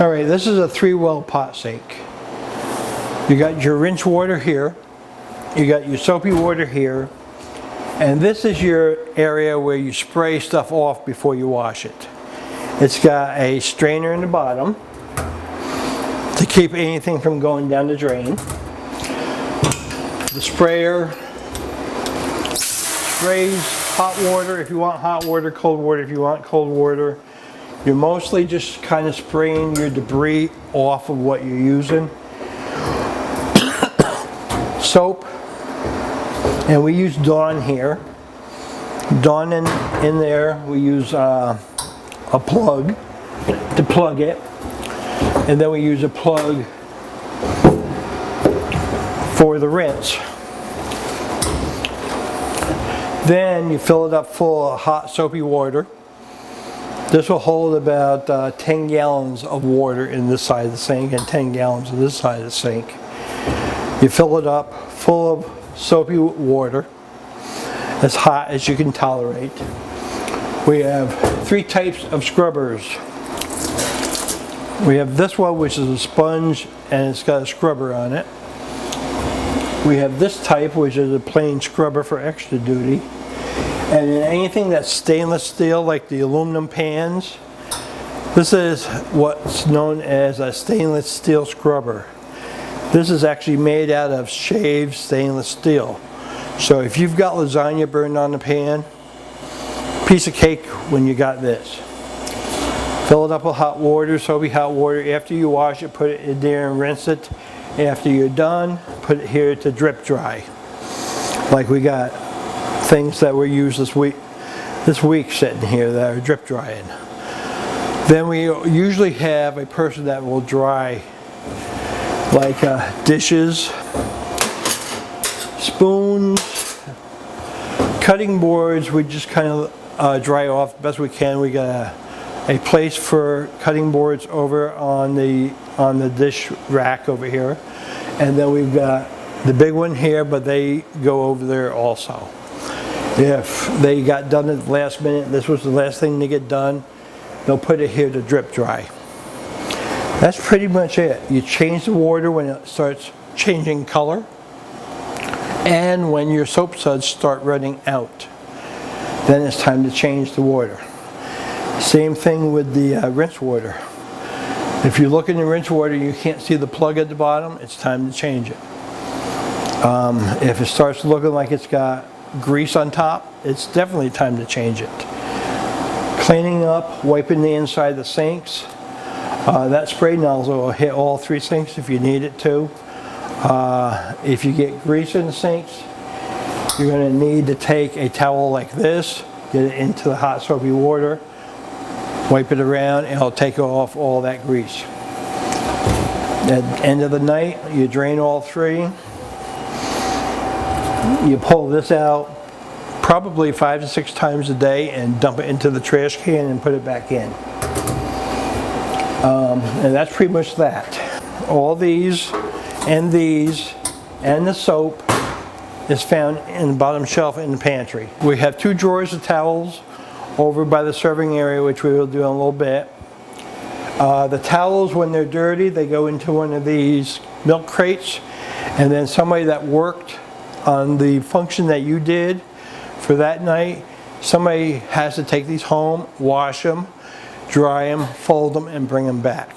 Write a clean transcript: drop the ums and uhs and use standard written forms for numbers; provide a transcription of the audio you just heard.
All right, this is a 3-well pot sink. You got your rinse water here, you got your soapy water here, and this is your area where you spray stuff off before you wash it. It's got a strainer in the bottom to keep anything from going down the drain. The sprayer sprays hot water if you want hot water, cold water if you want cold water. You're mostly just kind of spraying your debris off of what you're using. Soap, and we use Dawn here. Dawn in there, we use a plug to plug it, and then we use a plug for the rinse. Then you fill it up full of hot soapy water. This will hold about 10 gallons of water in this side of the sink and 10 gallons in this side of the sink. You fill it up full of soapy water, as hot as you can tolerate. We have 3 types of scrubbers. We have this one, which is a sponge and it's got a scrubber on it. We have this type, which is a plain scrubber for extra duty. And in anything that's stainless steel, like the aluminum pans, this is what's known as a stainless steel scrubber. This is actually made out of shaved stainless steel. So if you've got lasagna burned on the pan, piece of cake when you got this. Fill it up with hot water, soapy hot water. After you wash it, put it in there and rinse it. After you're done, put it here to drip dry. Like we got things that were used this week sitting here that are drip drying. Then we usually have a person that will dry like dishes, spoons, cutting boards. We just kind of dry off the best we can. We got a place for cutting boards over on the dish rack over here, and then we've got the big one here, but they go over there also. If they got done at the last minute, this was the last thing to get done, they'll put it here to drip dry. That's pretty much it. You change the water when it starts changing color and when your soap suds start running out. Then it's time to change the water. Same thing with the rinse water. If you look in the rinse water and you can't see the plug at the bottom, it's time to change it. If it starts looking like it's got grease on top, it's definitely time to change it. Cleaning up, wiping the inside of the sinks. That spray nozzle will hit all 3 sinks if you need it to. If you get grease in the sinks, you're going to need to take a towel like this, get it into the hot soapy water, wipe it around, and it'll take off all that grease. At the end of the night, you drain all 3. You pull this out probably 5 to 6 times a day and dump it into the trash can and put it back in. And that's pretty much that. All these and the soap is found in the bottom shelf in the pantry. We have 2 drawers of towels over by the serving area, which we will do in a little bit. The towels, when they're dirty, they go into one of these milk crates, and then somebody that worked on the function that you did for that night, somebody has to take these home, wash them, dry them, fold them, and bring them back.